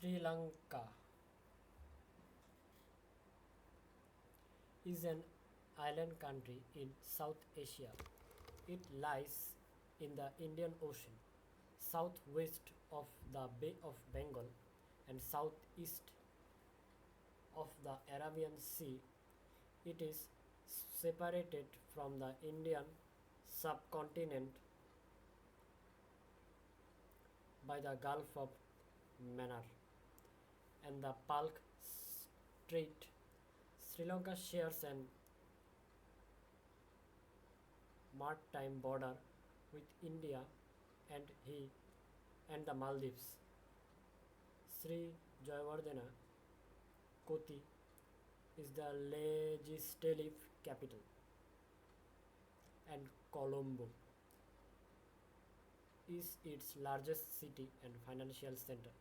Sri Lanka is an island country in South Asia. It lies in the Indian Ocean, southwest of the Bay of Bengal, and southeast of the Arabian Sea. It is separated from the Indian subcontinent by the Gulf of Mannar and the Palk Strait. Sri Lanka shares an maritime border with India and he and the Maldives. Sri Jayawardena Koti is the legislative capital, and Colombo is its largest city and financial center.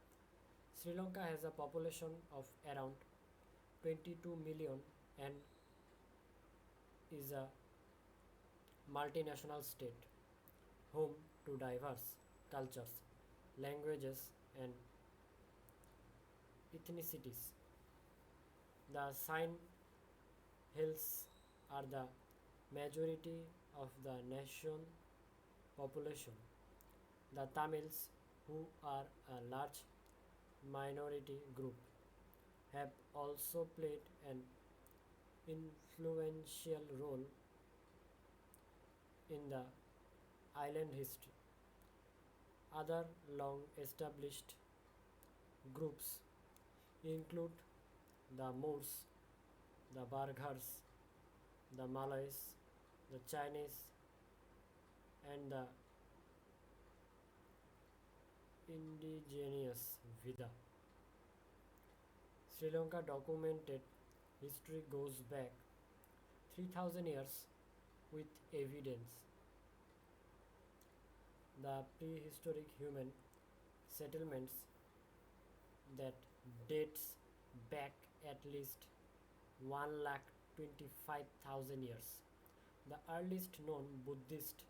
Sri Lanka has a population of around 22 million and is a multinational state, home to diverse cultures, languages, and ethnicities. The Sine Hills are the majority of the nation population. The Tamils, who are a large minority group, have also played an influential role in the island history. Other long established groups include the Moors, the Burghers, the Malays, the Chinese, and the indigenous Vida. Sri Lanka documented history goes back 3000 years with evidence. The prehistoric human settlements that dates back at least 1,25,000 years. The earliest known Buddhist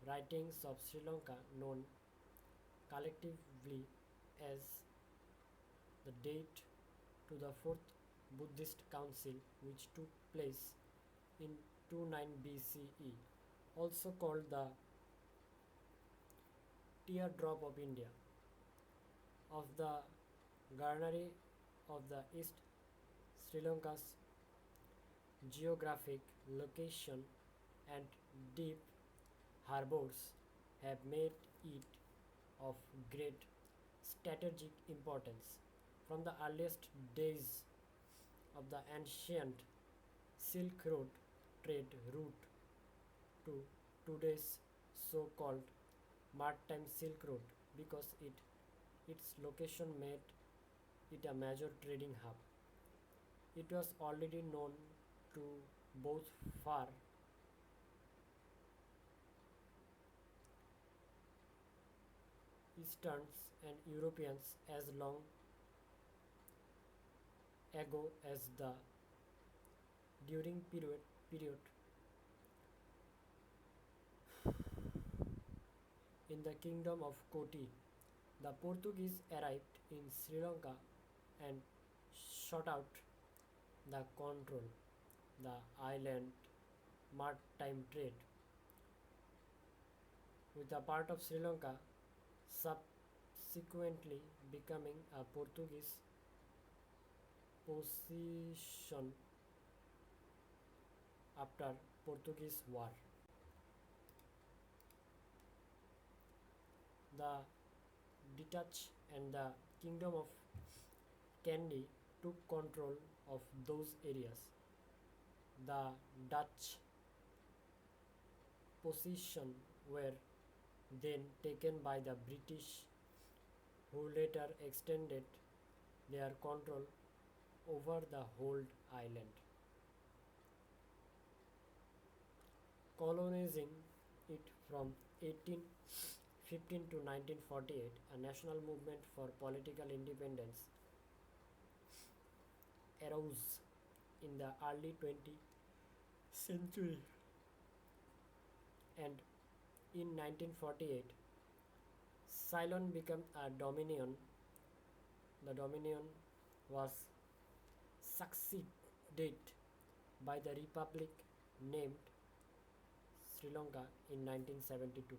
writings of Sri Lanka, known collectively as the date to the Fourth Buddhist Council, which took place in 29 BCE, also called the Teardrop of India, of the granary of the East. Sri Lanka's geographic location and deep harbors have made it of great strategic importance. From the earliest days of the ancient Silk Road trade route to today's so-called maritime Silk Road, because its location made it a major trading hub. It was already known to both Far Easterns and Europeans as long ago as the during period in the kingdom of Koti. The Portuguese arrived in Sri Lanka and sought out the control the island maritime trade with a part of Sri Lanka subsequently becoming a Portuguese possession after Portuguese War. The Dutch and the Kingdom of Kandy took control of those areas. The Dutch possessions were then taken by the British, who later extended their control over the whole island, colonizing it from 1815 to 1948. A national movement for political independence arose in the early 20th century, and in 1948 Ceylon became a dominion The dominion was succeeded by the republic named Sri Lanka in 1972.